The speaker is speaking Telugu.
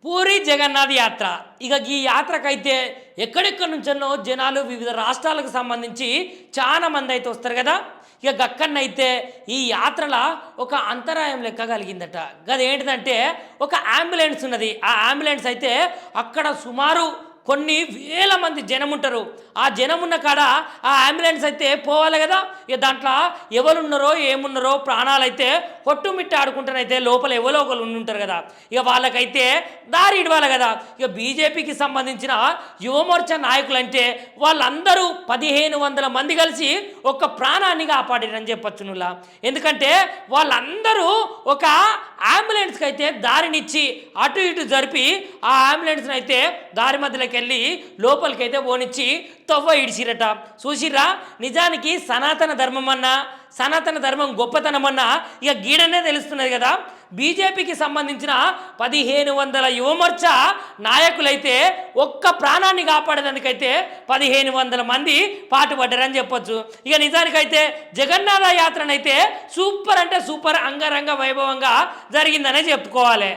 పూరి జగన్నాథ్ యాత్ర. ఇక ఈ యాత్రకైతే ఎక్కడెక్కడి నుంచెన్నో జనాలు వివిధ రాష్ట్రాలకు సంబంధించి చాలా మంది అయితే వస్తారు కదా. ఇక గక్కన్నైతే ఈ యాత్రల ఒక అంతరాయం లెక్క కలిగిందట. గదేంటిదంటే ఒక అంబులెన్స్ ఉన్నది. ఆ అంబులెన్స్ అయితే అక్కడ సుమారు కొన్ని వేల మంది జనం ఉంటారు. ఆ జనం ఉన్న కాడ ఆ అంబులెన్స్ అయితే పోవాలి కదా. ఇక దాంట్లో ఎవరున్నారో ఏమున్నారో ప్రాణాలైతే కొట్టుమిట్టి ఆడుకుంటానైతే లోపల ఎవరో ఒకరు ఉంటారు కదా. ఇక వాళ్ళకైతే దారి ఇవ్వాలి కదా. ఇక బీజేపీకి సంబంధించిన యువమోర్చా నాయకులు అంటే వాళ్ళందరూ 1500 మంది కలిసి ఒక ప్రాణాన్ని కాపాడారని చెప్పచ్చు నువ్వులా. ఎందుకంటే వాళ్ళందరూ ఒక అంబులెన్స్కి అయితే దారినిచ్చి అటు ఇటు జరిపి ఆ అంబులెన్స్ని అయితే దారి మధ్యలోకి వెళ్ళి లోపలికైతే పోనిచ్చి తవ్వ ఇడిచిరట. చూసిర్రా, నిజానికి సనాతన ధర్మం అన్నా సనాతన ధర్మం గొప్పతనమన్నా ఇక గీడనే తెలుస్తున్నది కదా. బీజేపీకి సంబంధించిన 1500 యువమోర్చా నాయకులైతే ఒక్క ప్రాణాన్ని కాపాడేదానికైతే 1500 మంది పాటుపడ్డారని చెప్పొచ్చు. ఇక నిజానికైతే జగన్నాథ యాత్రనైతే సూపర్ అంటే సూపర్ అంగరంగ వైభవంగా జరిగిందనే చెప్పుకోవాలి.